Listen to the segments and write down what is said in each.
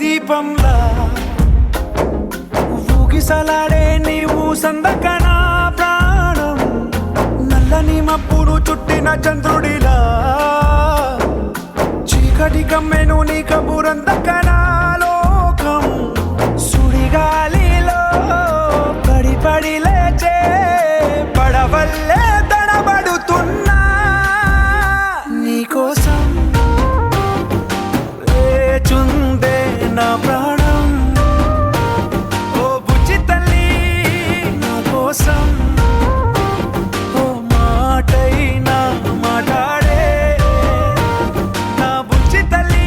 దీపంలా ఊగిసలాడే నీవు సందకనా ప్రాణం నల్లని మబ్బులు చుట్టిన చంద్రుడిలా చీకటి కమ్మెను నీ కబురందకనా లోకం సుడిగాలిలో పడి పడి లేచే పడవల్లే తడబడుతున్నా నీకోసం లేచుందే నా ప్రాణం ఓ బుజ్జి తల్లి నా కోసం ఓ మాటైనా మాట్లాడే నా బుజ్జి తల్లి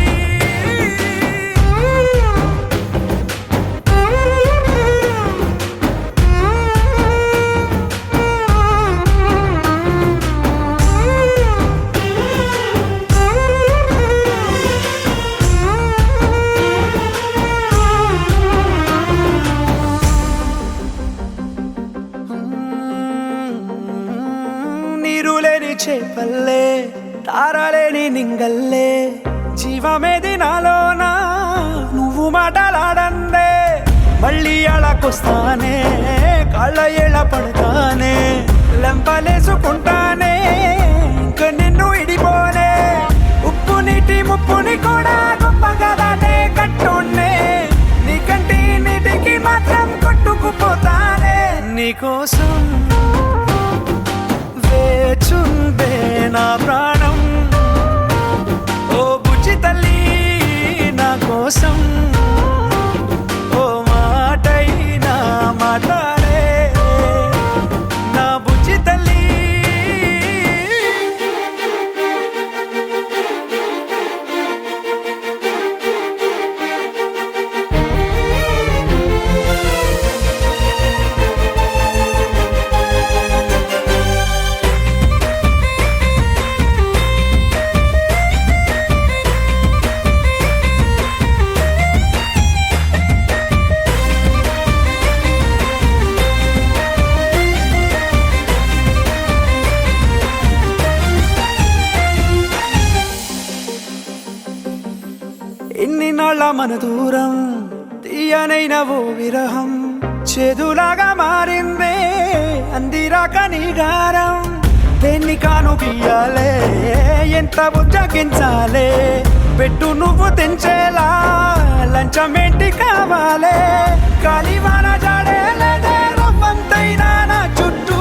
నీరులేని చేపల్లే తారలేని నింగల్లే జీవమేది నాలోనా నువ్వు మాటలాడందే మళ్ళీ అళకొస్తానే కాళ్ళ ఏళ్ళ పడతానే లెంపలేసుకుంటానే ఇంక నిన్ను ఇడిపోనే ఉప్పు నీటి ముప్పుని కూడా గొప్పగా దాటే కట్టున్నే నీ కంటి నీటికి మాత్రం కొట్టుకుపోతానే నీకోసం వేచుందే నా ప్రాణం ఓ బుజ్జి తల్లి నా కోసం ఓ మాటైనా మాట్లాడే నా బుజ్జి తల్లి ఎన్ని నాళ్ళ మన దూరం తీయనైన ఓ విరహం చేదులాగా మారిందే అందిరాక నీ గారం దేన్ని కాను గీయాలే ఎంత బుజ్జగించాలే పెట్టు నువ్వు తెంచేలా లంచమేంటి కావాలే కాలివాన జాడేలేదే రవ్వంతైనా నా చుట్టూ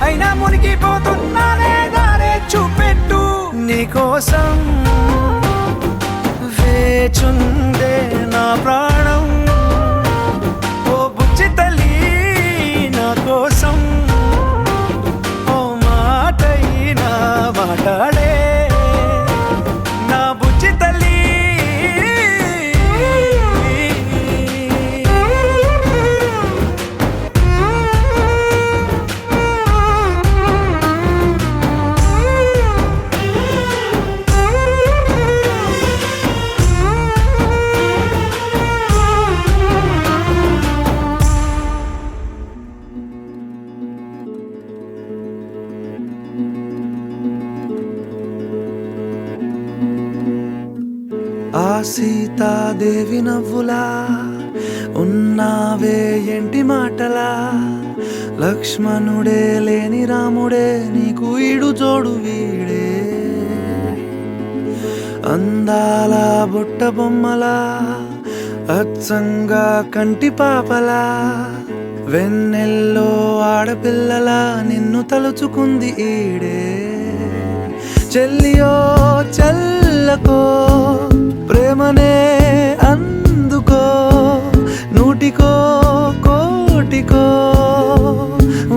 అయినా మునిగిపోతున్నానే దారే చూపెట్టు నీకోసం వేచుందే నా ప్రాణం ఓ బుజ్జి తల్లి నా కోసం ఓ మాటైనా మాట్లాడే నా బుజ్జి తల్లి ఆ సీతాదేవి నవ్వులా ఉన్నావే ఎంటి మాటలా లక్ష్మణుడే లేని రాముడే నీకు ఈడు జోడు వీడే అందాల బుట్ట బొమ్మలా అచ్చంగా కంటి పాపలా వెన్నెల్లో ఆడపిల్లలా నిన్ను తలుచుకుంది ఈడే చెల్లియో చల్లకో ప్రేమనే అందుకో నూటికో కోటికో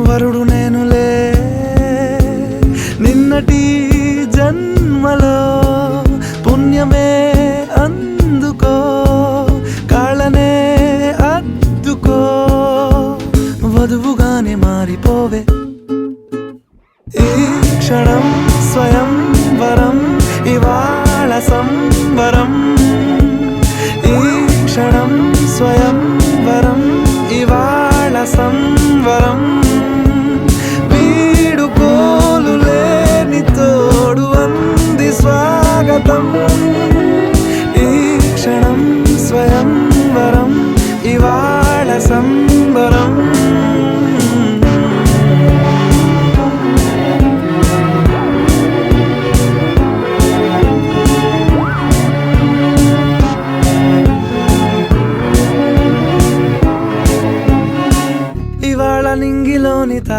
వరుడు నేనులే నిన్నటి జన్మలో పుణ్యమే అందుకో కాళ్ళనే అద్దుకో వధువుగానే మారిపోవే ఈ క్షణం స్వయం వరం ఇవాళ సంవరం ఈ క్షణం స్వయం వరం ఇవాళ సంవరం వీడుకోలు లేని తోడు అంది స్వాగతం ఈ క్షణం స్వయం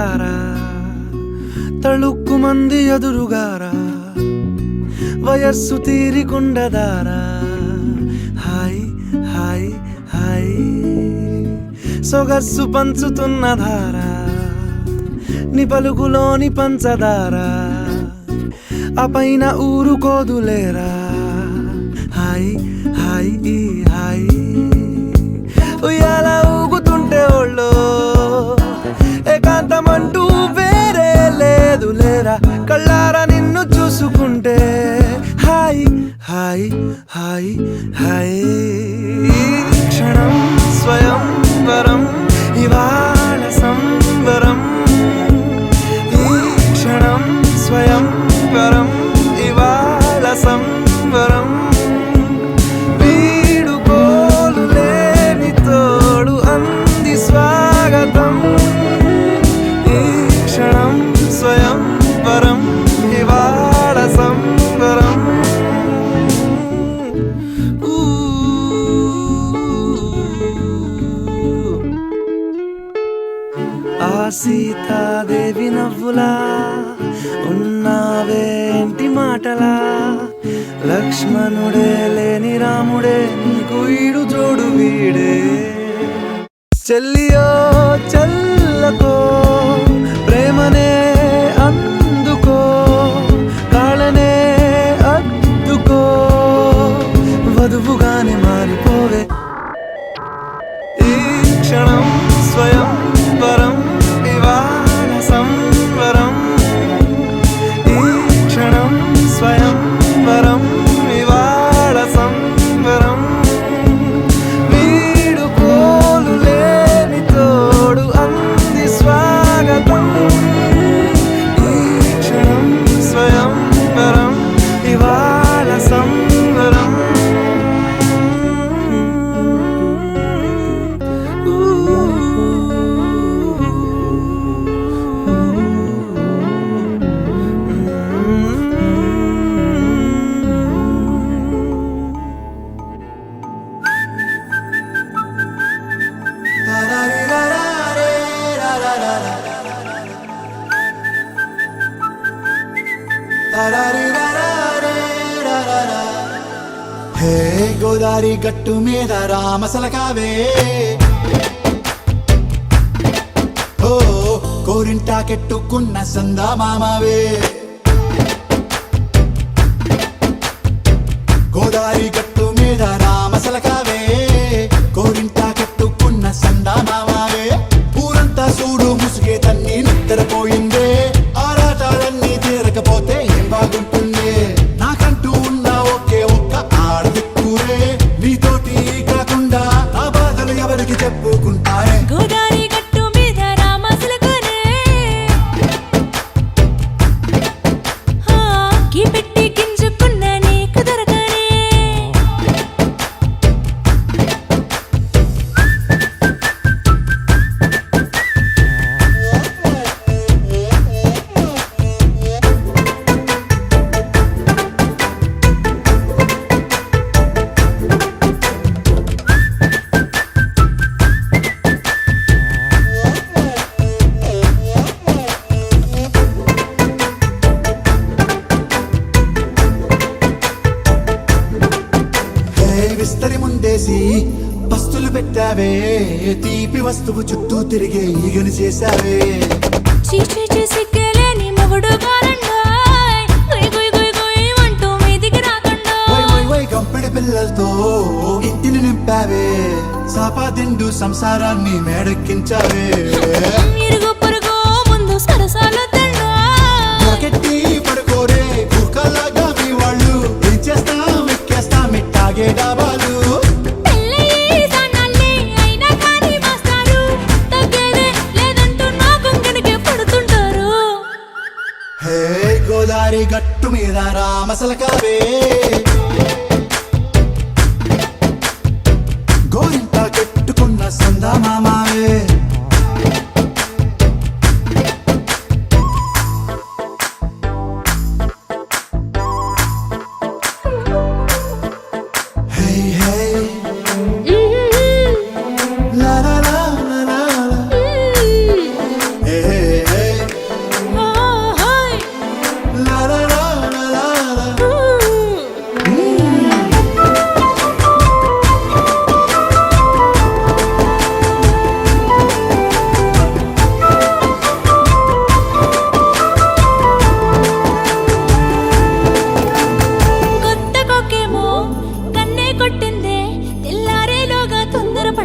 తారా తళుక్కు మంది ఎదురుగారా వయస్సు తీరికుండదారా హాయ్ హాయ్ హాయ్ సొగస్సు పంచుతున్న ధారా ని పలుకులోని పంచదారా ఆ పైన ఊరుకోదులేరా హాయ్ హాయ్ ఈ హాయ్ ఉయ్యాల ఊగుతుంటే ఒళ్ళో ఏకాంతమంటూ వేరే లేదు లేరా కళ్ళారా నిన్ను చూసుకుంటే హాయ్ హాయ్ హాయ్ హాయ్ క్షణం స్వయం వరం ఇవాళ సంబరం ఈ క్షణం స్వయం వరం ఇవాళ సంబరం వీడుకోలు లేని తోడు అంది స్వాగతం ఈ క్షణం స్వయం వరం ఇవాళ సంబరం ఆ సీతాదేవి నవ్వులా ఉన్నావేంటి మాటలా లక్ష్మణుడే లేని రాముడే నీకు ఈడు జోడు వీడే చెల్లియో చల్లకో ప్రేమనే అందుకో కాళ్ళనే అద్దుకో వధువుగానే మారిపోవే ఈ క్షణం స్వయం వరం ఇవాళ సంవరం ఈ క్షణం స్వయం వరం ఇవాళ సంవరం వీడుకోలు లేని తోడు అంది స్వాగతం ఈ క్షణం స్వయం వరం ఇవాళ సంవరం హే గోదారి గట్టు మీద రామసలకావే ఓ కోరింటాకెట్టుకున్న సందా మామావే గోదారి గట్టు మీద రామసలకావే కోరింటాకెట్టుకున్న సందా మామావే ఊరంతా చూడు ముసుగే తన్ని నిద్రపోయిందే ఆరాటాలన్నీ తీరకపోతే ఏం బాగుంటుందే నాకంటూ ఉన్న ఒకే ఒక్క ఆడదిక్కురే నీతోటి కాకుండా నా బాధలు ఎవరికి చెప్పుకుంటారే గోదారి గట్టు మీద రామసలకనే కీ పెట్టి గింజుకున్న నీకు దొరకనే విస్తరి ముందేసి పస్తులు పెట్టావే తీపి వస్తువు చుట్టూ తిరిగే ఈగను చేశావే చీచీ సిగ్గలేని మొగుడు కారండాయ్ గుయ్ గుయ్ గుయ్ గుయ్ అంటూ మీదికి రాకండా వై వై వై గంపెడి పిల్లలతో ఇంటిని నింపావే సాపాదిండు సంసారాన్ని మేడెక్కించావే ఇరుగు పొరుగు ముందు సరసాలు తండా నాకెట్టి పడుకోరే కుక్కలాగా మీ వాళ్ళు ఏం చేస్తాం ఎక్కేస్తాం ఇట్టాగే డాబాలు పెళ్ళయి సానాల్ని అయినా కానీ మాస్తారు తగ్గేదే లేదంటూ నా కొంగనికే పడుతుంటారు హే గోదారి గట్టు మీద రామసలకావే గోరింట కెట్టుకున్న సందా మామావే La la la la la la. Hey, hey, hey.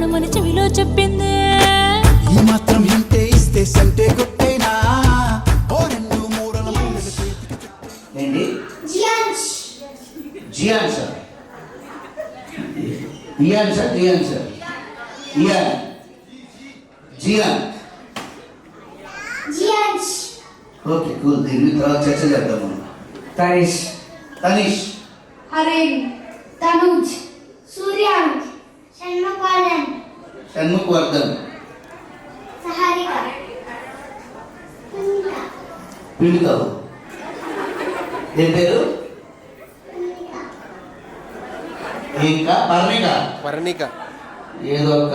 వినమని చెవిలో చెప్పింది. ఈ మాత్రం హింటే ఇస్తే సంటే కొట్టేనా ఓ రెండు మూడల మూడల చేతికి ఏంటి జియాన్ సార్ ఇయాన్ సార్ జియాన్ సార్ ఇయాన్ జియాన్ ఓకే కూల్ దీని తర్వాత చర్చ చేద్దాం మనం తనీష్ తనీష్ హరేన్, తనుజ్, సూర్యాంక్, షణ్ముఖవర్ధన్, షణ్ముఖ్ వర్ధన్ సహారిక, పీడిత ఏం పేరు ఇంకా పర్ణిక ఏదో ఒక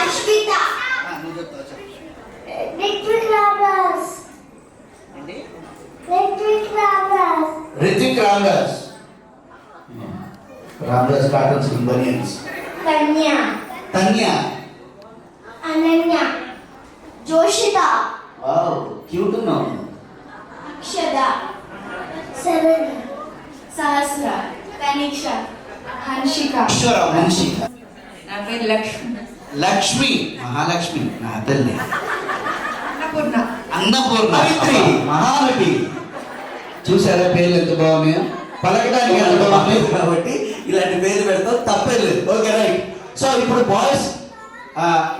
అశ్విత, నువ్వు చెప్తావా చెప్పు. రిత్విక్ రామదాస్, రిత్విక్ రామదాస్, రితిక్ రామదాస్ రామదాస్ కాటన్స్ బనియన్స్ కన్య, తన్య అనన్య, జోషిత, వావ్ క్యూట్ ఉన్నావు అక్షద, శరణి, సహస్ర, తనిక్ష, హన్షిక, హన్షిక నా పేరు లక్ష్మి, లక్ష్మి మహాలక్ష్మి నా తల్లి అన్నపూర్ణ, అన్నపూర్ణ మహానటి చూసారా పేర్లు ఎంత బాగున్నాయో పలకడానికి ఎంత బాగున్నాయి కాబట్టి ఇలాంటి పేర్లు పెడతాం తప్పేం లేదు ఓకే రైట్ సో ఇప్పుడు బాయ్స్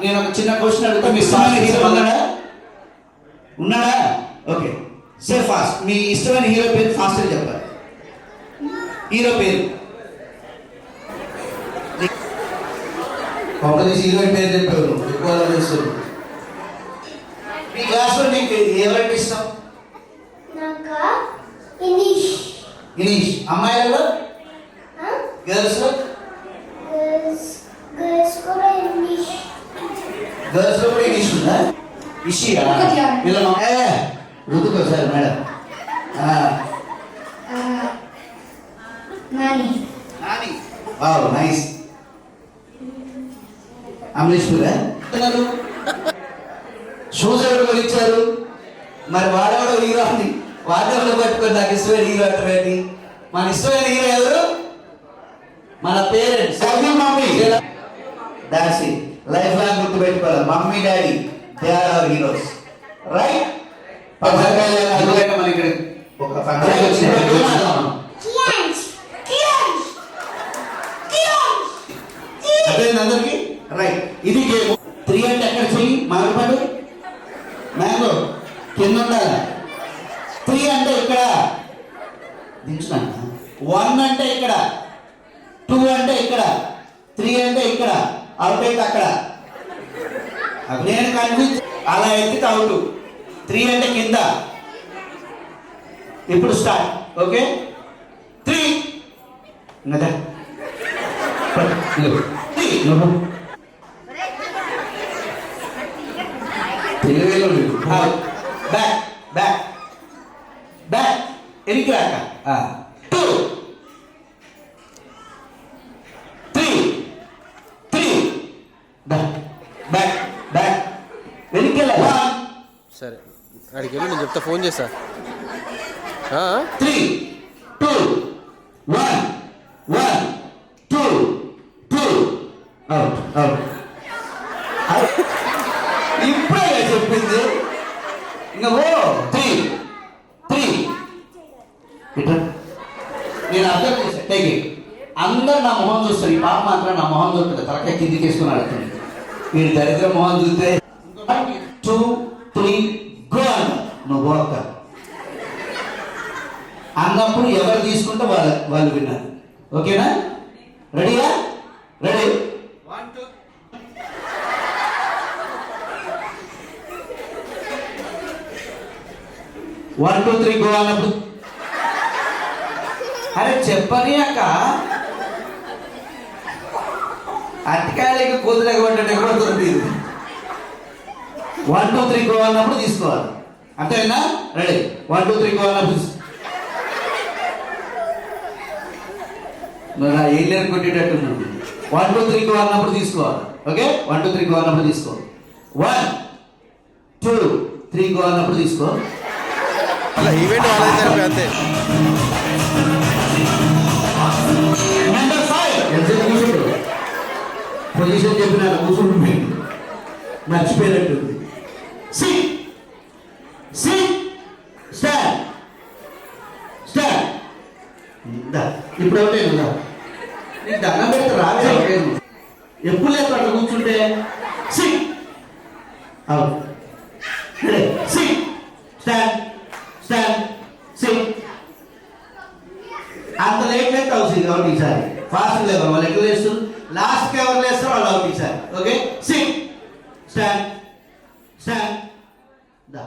నేను ఒక చిన్న క్వశ్చన్ అడుగుతా మీ ఇష్టమైన హీరో ఉన్నాడా ఓకే సే ఫాస్ట్ మీ ఇష్టమైన హీరో పేరు ఫాస్ట్ అని చెప్పాలి హీరో పేరు ఒకటి హీరోయిన్ పేరు చెప్పారు ఎక్కువ తెలుసు మీ క్లాస్లో నీకు ఎవరంటే ఇష్టం నాకు ఇనీష్, గిరీష్ అమ్మాయిలలో గర్ల్స్ గర్ల్స్ కూడా ఇనీష్, గర్ల్స్ లో కూడా ఇంగ్లీష్ ఉందా ఇషియా రుతుకో sir madam Nani, wow nice అమరీష్పురా షూస్ ఎవరు కొనిచ్చారు మరి వాడెవడో హీరో అని వాడెవడో పట్టుకొని నాకు ఇష్టమైన హీరో అంటే మన ఇష్టమైన హీరో ఎవరు మన పేరెంట్స్ మమ్మీ దాసి లైఫ్ లాంగ్ గుర్తు పెట్టుకోవాలి mummy daddy they are our heroes right అందుకంటే మన ఇక్కడ ఒక ఫంక్షన్ వచ్చినప్పుడు కియాన్స్, కియాన్స్, కియాన్స్, అర్థమైంది అందరికి రైట్ ఇది గేమ్ 3 అంటే ఎక్కడ చెయ్యి మామిడిపండు మ్యాంగో కింద ఉండాలి 3 అంటే ఇక్కడ దించున్నా 1 అంటే ఇక్కడ 2 అంటే ఇక్కడ 3 అంటే ఇక్కడ అవుట్ అయితే అక్కడ నేను కన్ఫ్యూజ్ అలా ఎత్తితే అవుట్ 3 అంటే కింద ఇప్పుడు స్టార్ట్ ఓకే 3 ఇంకా తెలివేలో బ్యాక్ బ్యాక్ బ్యాక్ ఎనికి రాక 2 3 బ్యాక్ బ్యాక్ బ్యాక్ వెనక్కి వెళ్ళాలి సరే అడిగి వెళ్ళి నేను చెప్తా ఫోన్ చేస్తా 3 2 1 1 2 2 అవుట్ అవుట్ ఇప్పుడే చెప్పింది ఇంకా ఓ 3 ఇట్లా నేను అర్థం చేశాను టేక్ ఇట్ అందరు నా మొహం చూస్తారు ఈ పాప మాత్రం నా మొహం చూస్తుంది తలకాయ కిందికి వేసుకుని అడుగుతుంది మీరు దరిద్ర మొహం చూస్తే 2 3 గో అన్న నువ్వు గోక అన్నప్పుడు ఎవరు తీసుకుంటే వాళ్ళు విన్నారు ఓకేనా రెడీయా రెడీ 1 2 3 గో అన్నప్పుడు అరే చెప్పని అక్క అట్టికాయలకి కూతురగబడ్డట్టు ఎగబడుతుంది 1 2 3 గో అన్నప్పుడు తీసుకోవాలి అంతేనా రెడీ 1 2 3 గో అన్నప్పుడు నా ఏలియర్ కొట్టేటట్టున్నాడు 1 2 3 గో అన్నప్పుడు తీసుకోవాలి ఓకే 1 2 3 గో అన్నప్పుడు తీసుకో 1 2 3 గో అన్నప్పుడు తీసుకో అలా ఈవెంట్ వాళ్ళది జరిపి అంతే నెంబర్ 5 ఎంత కూర్చుండు పొజిషన్ చెప్పిన కూర్చుంటుంది మర్చిపోయినట్టుంది సిట్ సిట్ స్టాండ్ స్టాండ్ ఇప్పుడు ఒకటే కదా నీకు దండం పెడితే రావే ఎప్పుడు లేదు అట్లా కూర్చుంటే సిట్ అవును సిట్ స్టాండ్ స్టాండ్ సిట్ అంత లేట్ అయితే అవుతుంది కాబట్టి ఈసారి ఫాస్ట్ లేవరు వాళ్ళు ఎట్లా లేస్తారు లాస్ట్కి ఎవరు లేస్తారు వాళ్ళు అవుతుంది ఈసారి ఓకే సిట్ స్టాండ్ స్టాండ్ దా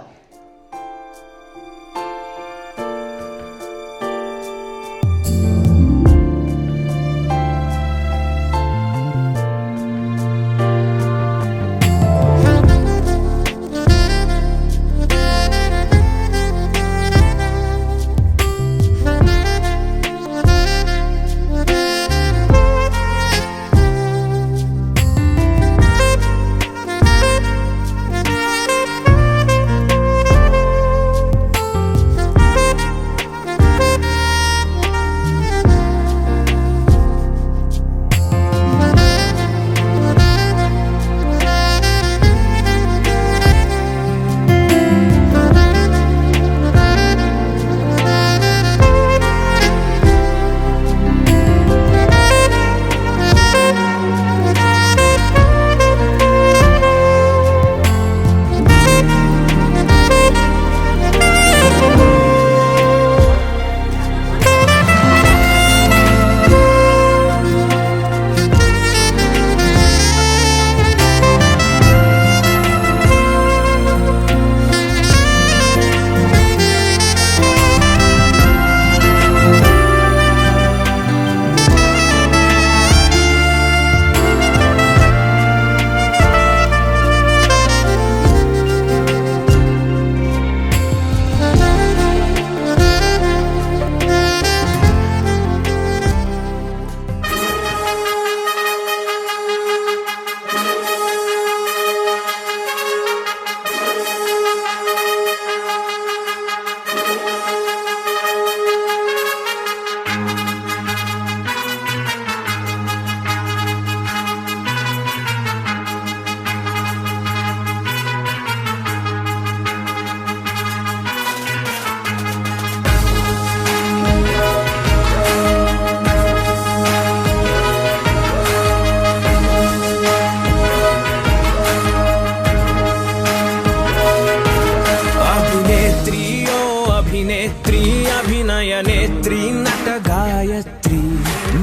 అభినేత్రి అభినయ నేత్రి నట గాయత్రి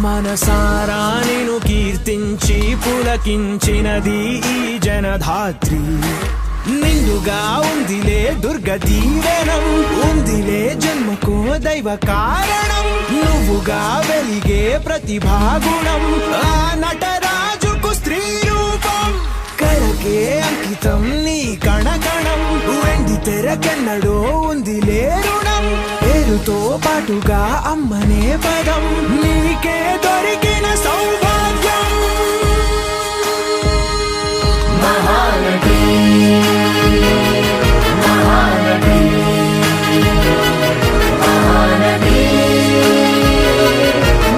మనసారా నిను కీర్తించి పులకించినది ఈ జనధాత్రి నిండుగా ఉందిలే దుర్గ దీవెనం ఉందిలే జన్మకో దైవ కారణం నువ్వుగా వెలిగే ప్రతిభాగుణం ఆ నటరాజుకు స్త్రీ రూపం కళకే అంకితం నీ కణకణం వెండి తెరకెన్నడో ఉంది లేరుణం పేరుతో పాటుగా అమ్మనే పదం నీకే దొరికిన సౌభాగ్యం మహానటి మహానటి మహానటి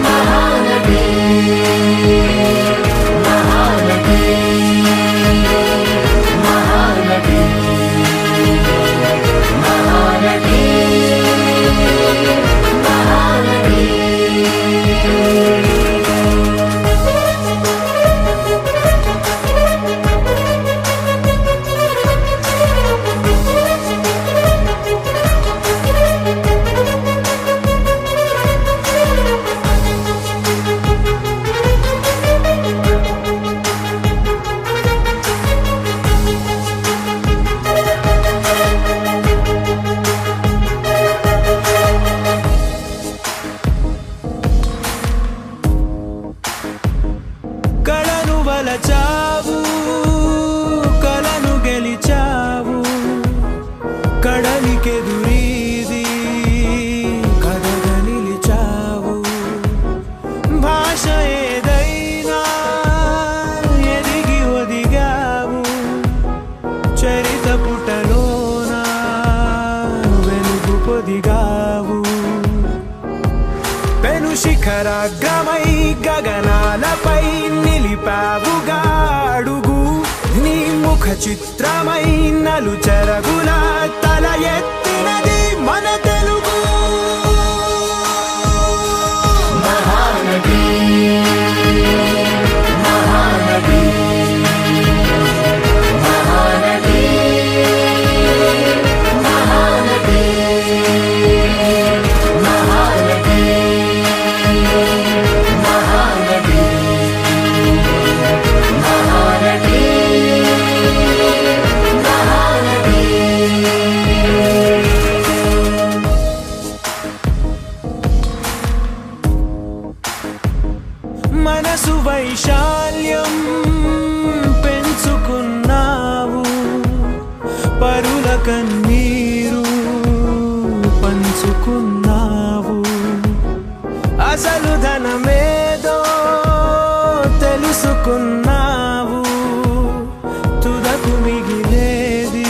మహానటి కళను వలచావు కళను గెలిచావు కడలికెదురీది కథగా నిలిచావు భాష ఏదైనా ఎదిగి ఒదిగావు చరిత పుటలోన వెలుగు పొదిగావు పెను శిఖరాగ్రమై గగనాలపై నిలిపావుగా ముఖ చిత్రమై నలు చెరగుల తల ఎత్తినది మన తెలుగు మహానది మహానది మహానది మహానది మహానది మహానది మహానది మనసు వైశాల్యం పెంచుకున్నావు పరుల కన్నీరు పంచుకున్నావు అసలు ధనమేదో తెలుసుకున్నావు తుదకు మిగిలేది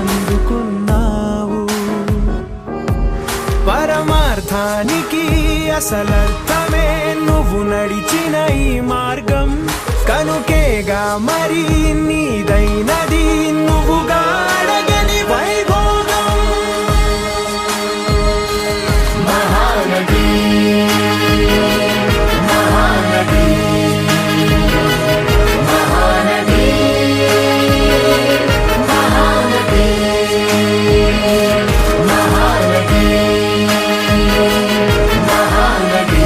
అందుకున్నావు పరమార్థానికి అసలర్థమే నువ్వు నడిచిన ఈ మార్గం కనుకేగా మరి నీదైనది నువ్వుగా అడగని Vaibhogam Mahanadi Mahanadi Mahanadi Mahanadi Mahanadi Mahanadi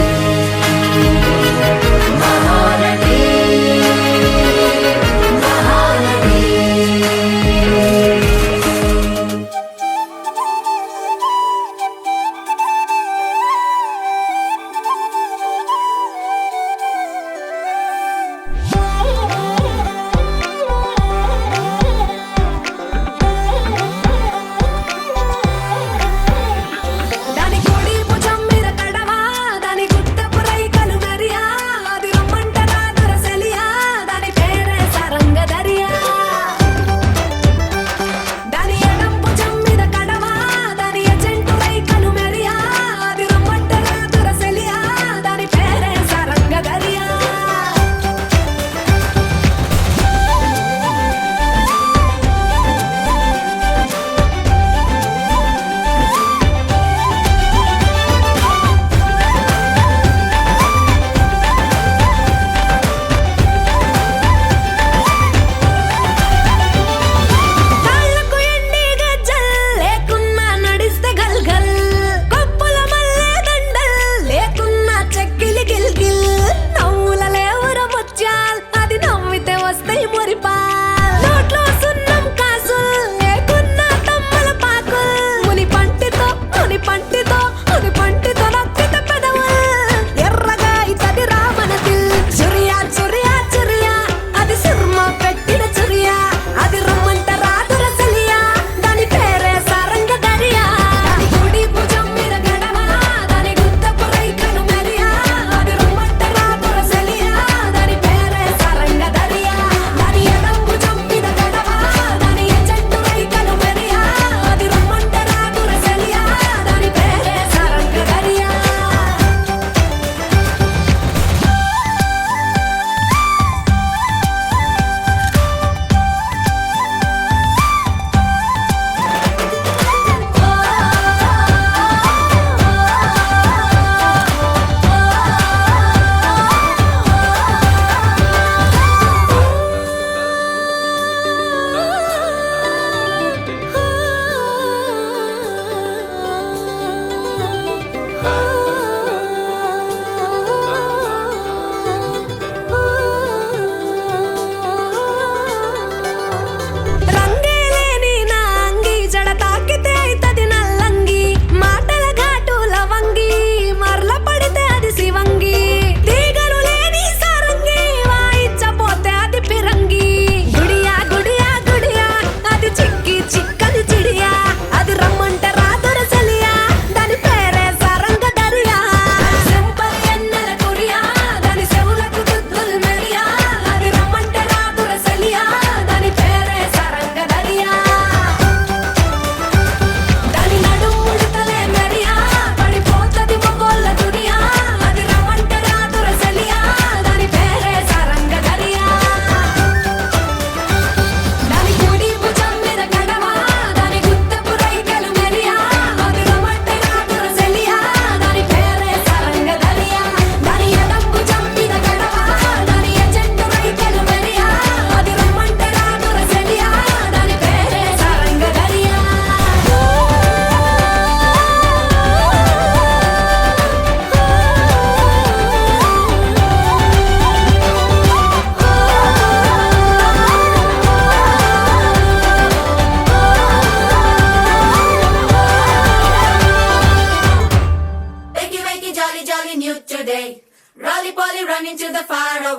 Mahanadi Mahanadi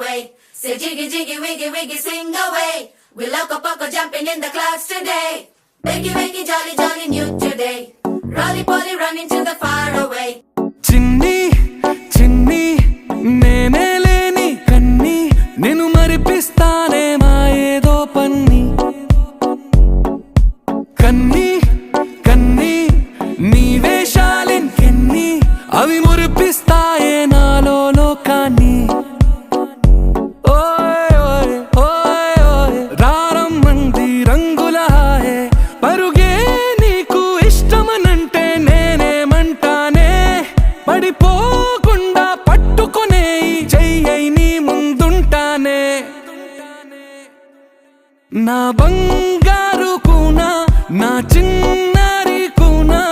away. Say jiggy jiggy wiggy wiggy sing away. We loco poco jumping in the clouds today. Wakey wakey jolly jolly new today. Rolly poly running to the far away. చిన్ని చిన్ని నేనే లేని కన్ని నేను మరిపిస్తానే మా ఏదో పన్ని కన్ని కన్ని నీ వేషాలెన్కెన్ని అవి మురిపిస్తాయే నాలో లోకాన్ని ఓయ్ ఓయ్ ఓయ్ ఓయ్ రారమ్మంది రంగుల హాయే పరుగే నీకు ఇష్టమనంటే నేనేమంటానే పడిపోకుండా పట్టుకునే చెయ్యై నీ ముందుంటానే నా బంగారు కూనా నా చిన్నారి కూనా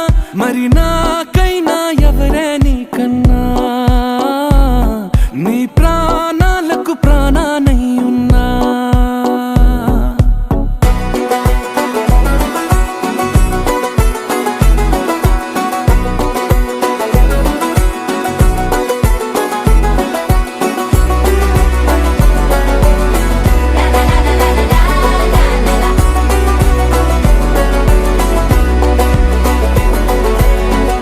మరి నాకైనా ఎవరే నీకన్నా నీ ప్రాణాలకు ప్రాణానై ఉన్నా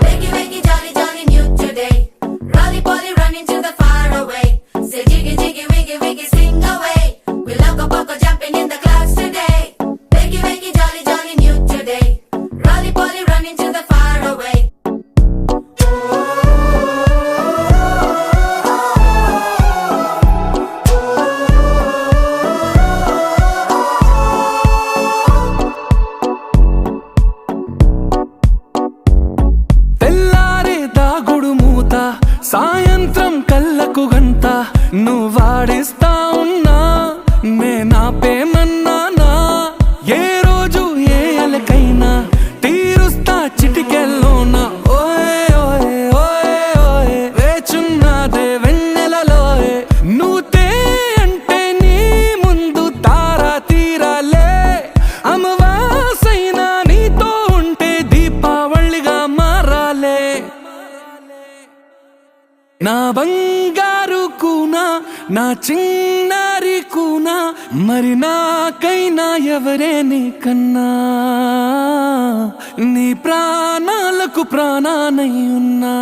Wakey wakey jolly jolly new today. Rolly poly running to the far away. Say jiggy jiggy wiggy wiggy sing away. We loco poco jumping in the clouds today. Wakey wakey jolly jolly new today. Rolly poly running to the far away. తెల్లారే దాగుడు మూత సాయంత్రం కళ్ళకు గంట నువ్వాడిస్తా ఉన్నా నేనాపేమన్నానా ఏ రోజు ఏ అలకైనా తీరుస్తా చిటికెల్లోనా ఓయ్ ఓయ్ ఓయ్ ఓయ్ వేచున్నదే వెన్నెలలోయే నువ్వుతే అంటే నీ ముందు తారా తీరాలే అమవాసైనా నీతో ఉంటే దీపావళిగా మారాలే నా బంగారు కూనా నా చిన్నారి కూనా మరి నాకైనా ఎవరే నీకన్నా నీ ప్రాణాలకు ప్రాణానై ఉన్నా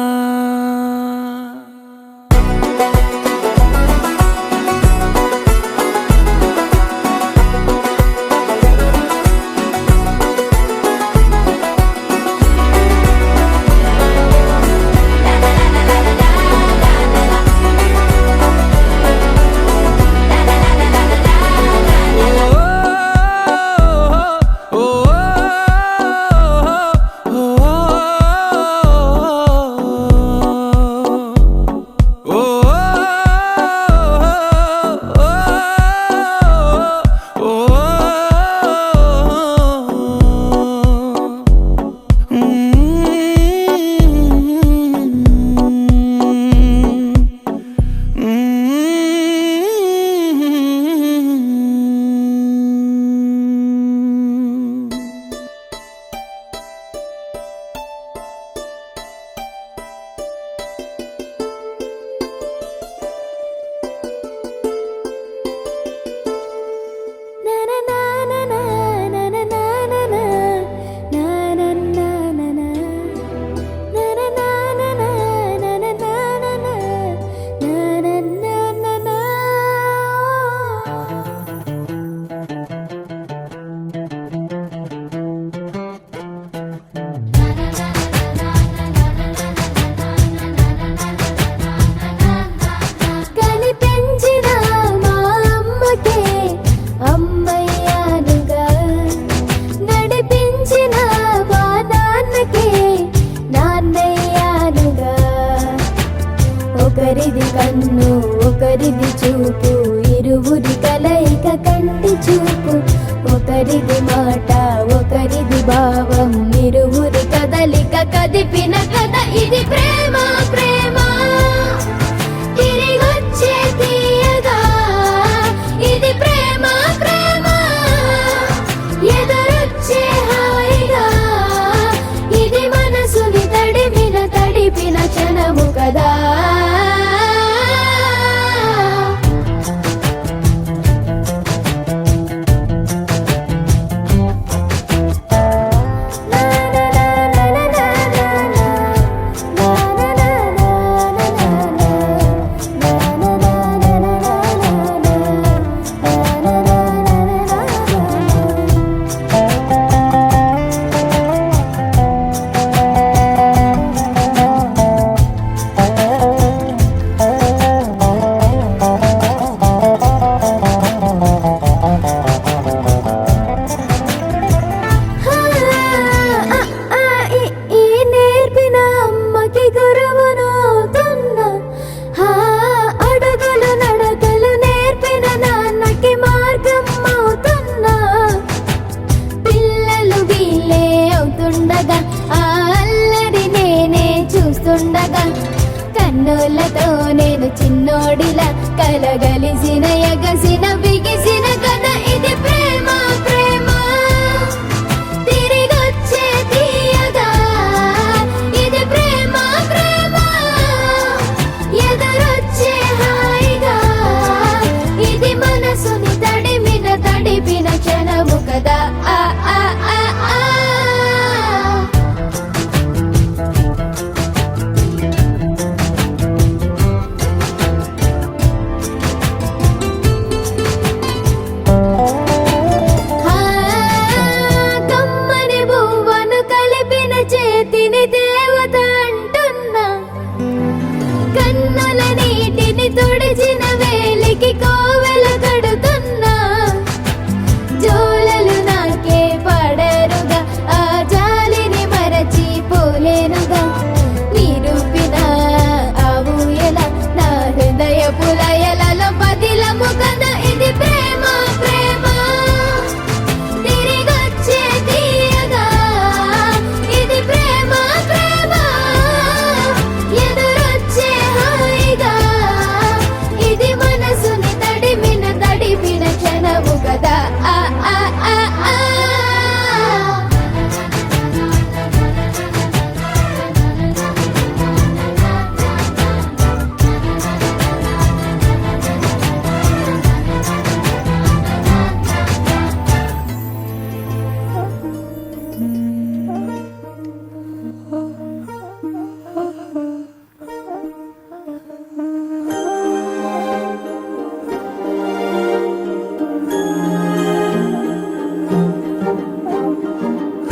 కదా ఆ ఆ ఆ ఆ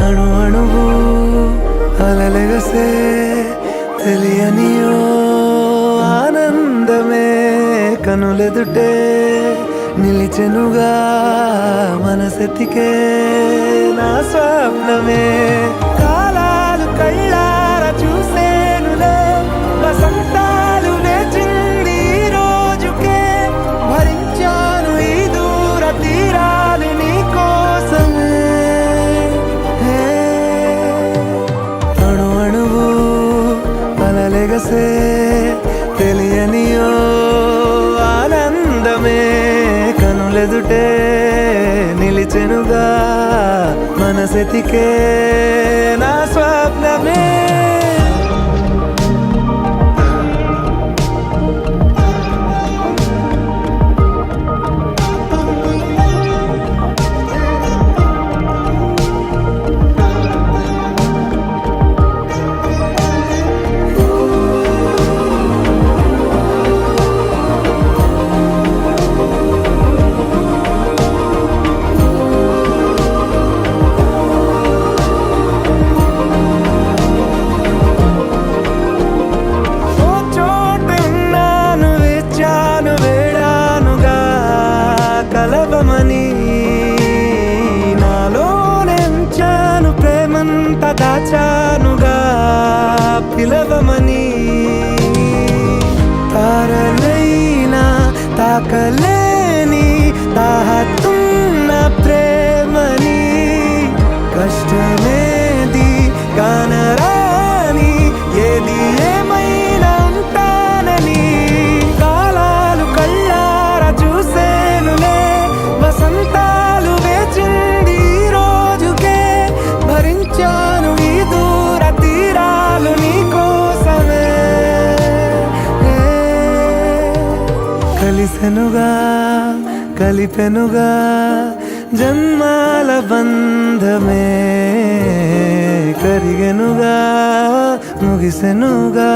అణు అణువు అలలెగసే తెలియనియో ఆనందమే కనులెదుటే నిలిచెనుగా మనసెతికే నా స్వప్నమే కాలాలు కళ్ళార చూసేనులే వసంతాలు లేచింది ఈ రోజుకే భరించాను ఈ దూర తీరాలు నీ కోసమే అణు అణువు అలలెగసే తెలియనియో ఆనందమే కనులెదుటే నిలిచెనుగా మనసెతికే నా స్వప్నమే ఓ చోటున్నాను వేచాను వేడానుగా కలవమని నాలోనెంచాను ప్రేమంత దాచానుగా పిలవమని తారలైనా తాకలేని తాహతున్న ప్రేమని కష్టమేది కానరాని ఏది ఏమైనా ఉంటానని కాలాలు కళ్ళార చూసేనులే వసంతాలు వేచింది ఈ రోజుకే భరించాను ఈ దూర తీరాలు నీ కోసమే కలిసెనుగా కలిపెనుగా జన్మాల బంధమే కరిగెనుగా ముగిసెనుగా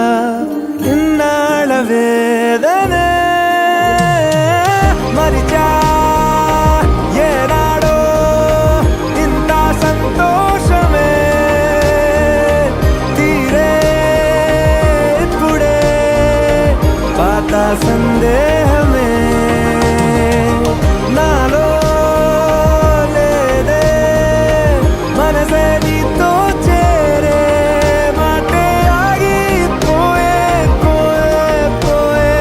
ఇన్నాళ్ళ వేదనే మరిచా ఏనాడో ఇంత సంతోషమే తీరే ఇప్పుడే పాత సందేహమే నాలో లేదే మనసే నీతో చేరే మాటే ఆగిపోయే పోయే పోయే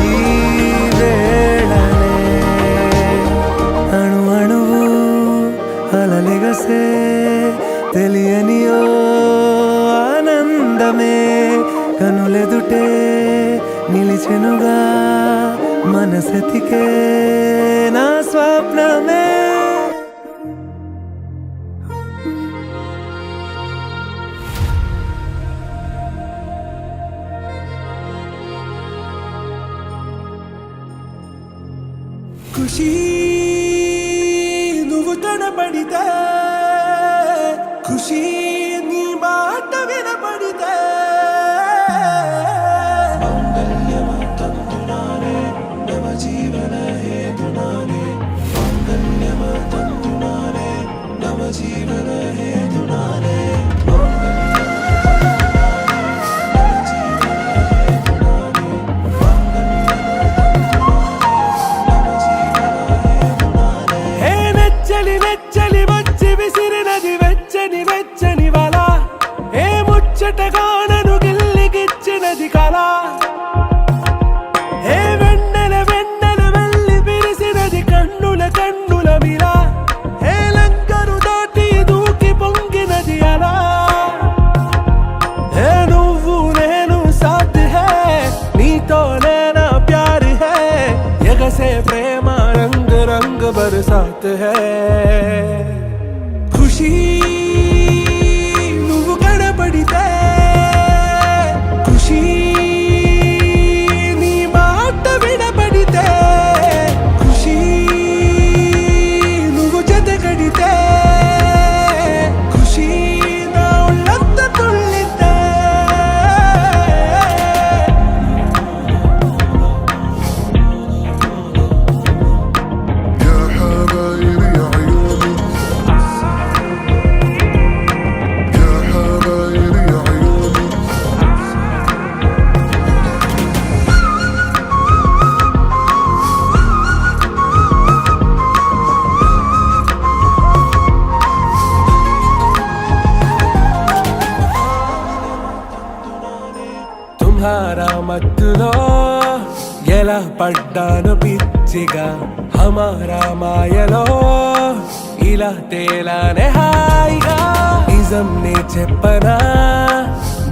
ఈ వేళనే అణు అణువు అలలెగసే తెలియనియో ఆనందమే కనులెదుటే నిలిచెనుగా మనసెతికే నా స్వప్నమే ఖుషి నువ్వు కనబడితే ఖుషి నీ మాట వినబడితే హే నెచ్చలి నెచ్చలి వచ్చి విసిరినది వెచ్చని వెచ్చని వల ఏ ముచ్చటగా నన్ను గిల్లిగిచ్చినది కళ ఏ వెన్నెల వెన్నెల వెళ్ళి విరిసినది కన్నుల కన్నుల మిరా ఏ లంకను దాటి దూకి పొంగినది అలా ఏ నువ్వు నేను సాథ్ హే నీతో నేనా ప్యార్ హే ఎగసే ప్రేమ రంగు రంగు बरसात है खुशी నువ్వు కనబడితే ఖుషి నీ మాట వినబడితే ఖుషి నువ్వు జతగడితే ఖుషి నా ఒళ్ళంతా తుళ్ళితే يا حبايبي عيوني يا حبايبي عيوني तुम्हारा మత్తులో ఎలా పడ్డాను పిచ్చిగా హమారా మాయలో ఇలా తేలానే హాయిగా నిజం నే చెప్పనా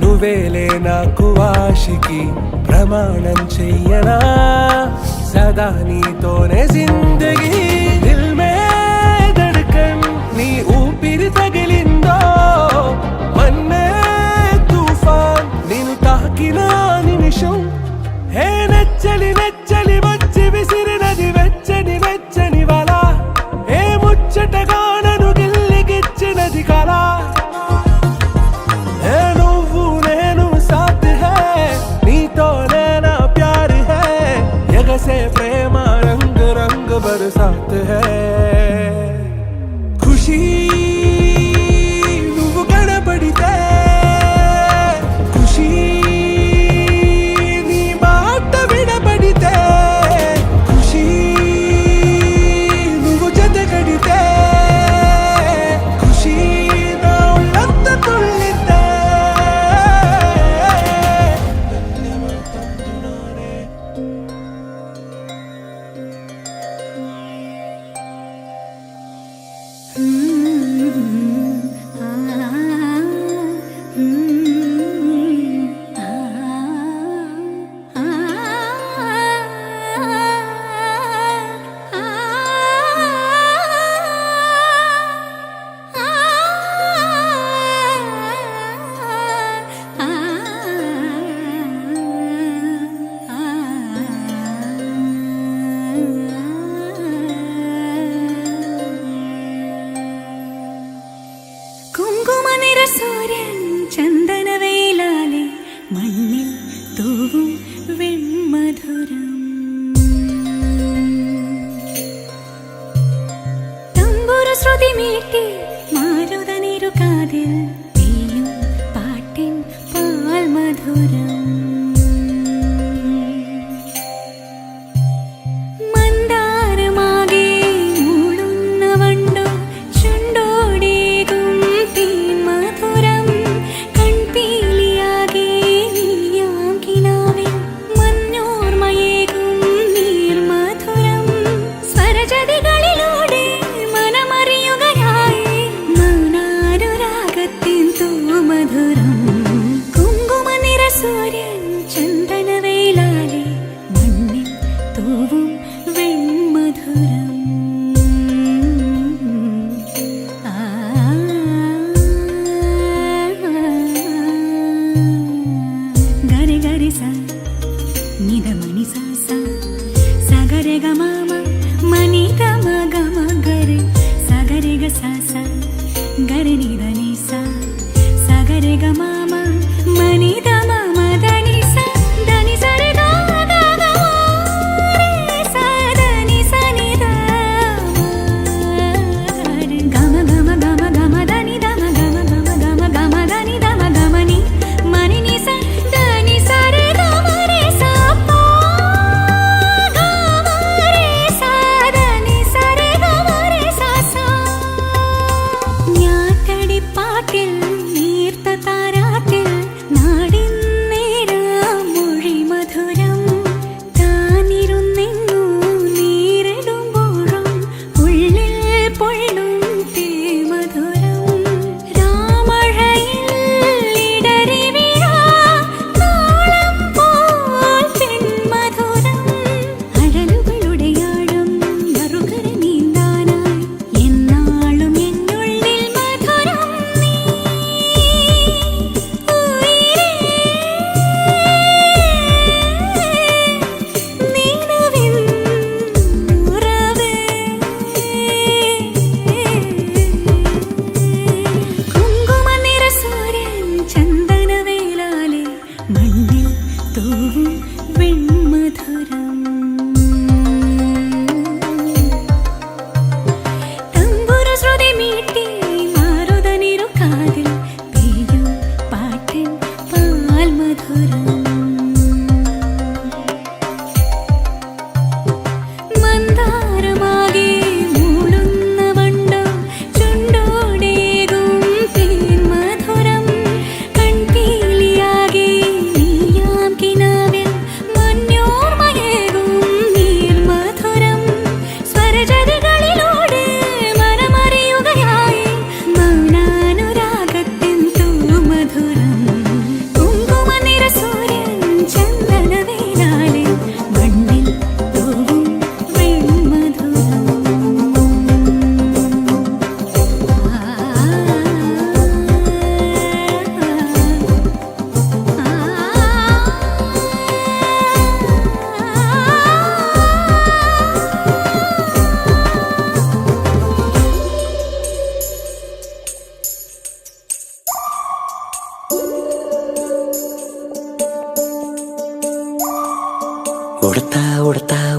నువ్వేలే నాకు ఆశికి ప్రమాణం చెయ్యనా సదా నీతోనే జిందగీ దిల్ మే ధడ్కన్ నీ ఊపిరి తగిలిందో మన్నే తుఫాన్ నేను తాకిన నిమిషం హే నచ్చలి నచ్చలి వచ్చి విసిరినది వెచ్చని వెచ్చని వల ఏ ముచ్చటగా నన్ను గిల్లిగిచ్చినది కళ ఏ నువ్వు నేను సాథ్ హై నీతోనే నా ప్యార్ హై ఎగసే ప్రేమ రంగ్ రంగ్ బరసాత్ హై ఖుషి నువ్వు కనబడితే ఖుషి నీ మాట వినబడితే ఖుషి నువ్వు జతగడితే ఖుషి నా ఒళ్ళంతా తుళ్ళితే കുങ്കുമ നിറ സൂര്യൻ ചന്ദന വെയിലാലെ മണ്ണിൽ തൂവും വെൺമധുരം തമ്പുരു ശ്രുതി മീട്ടി മാരുത നീരു കാതിൽ പെയ്യും പാട്ടിൻ പാൽ മധുരം മന്ദാരമാകെ മൂളുന്ന വണ്ടു ചുണ്ടോടേകും തീൻ മധുരം കൺപീലിയാകെ നീയാകിനാവിൽ മഞ്ഞോർമയേകും നീർ മധുരം സ്വരജതികളിലൂടെ മനമറിയുകയായി മൗനാനുരാഗത്തിൻ തൂമധുരം കുങ്കുമ നിറ സൂര്യൻ ചന്ദന വെയിലാലെ മണ്ണിൽ തൂവും വെൺമധുരം ഗരി ഗരി സ നിധ മണി സ സ സഗരെ ഗ മ മണി ഗ മ ഗരി സഗരെ ഗ സ സ ഗരി നിധ നി സ സഗരെ ഗ മ മണി ധ മ ധനി സ ധനി സ രെ ഗ ഗ re sa da ni sa ni da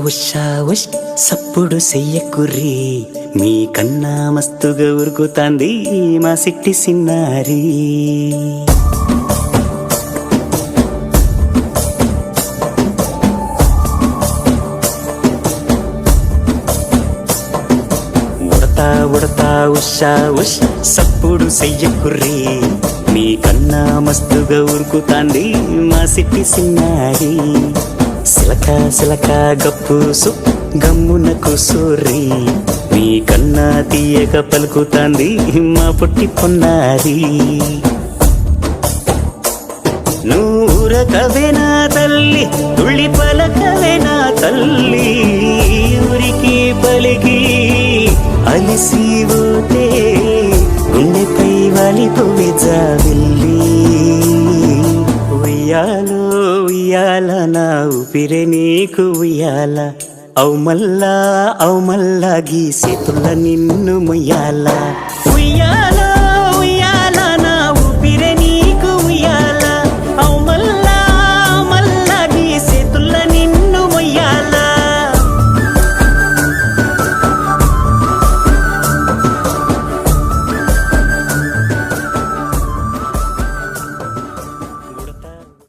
Usha ఉష్ సప్పుడు చెయ్యకుర్రి మీ కన్నా మస్తుగా ఉరుకుతాంది మా సిట్టి సిన్నారి ఉడతా ఉడతా ఉషా ఉష్ సప్పుడు చెయ్యకుర్రి మీ కన్నా మస్తుగా ఉరుకుతాంది మా సిట్టి సిన్నారి సిలక సిలక గప్పుసు గమ్మున కూసూరి మీ కన్నా తీయక పలుకుతాంది మా పుట్టి పొన్నారి నూరకవేనా తల్లి తుళ్ళి పలకవేనా తల్లి ఊరికి పలికి అలిసిపోతే గుండెపై వాలిపోవే జాబిల్లి ఉయ్యాలో ఉయ్యాల నా ఊపిరే నీకు ఉయ్యాల అవు మల్లా గీ చేతుల నిన్ను ముయ్యాల ఉయ్యాల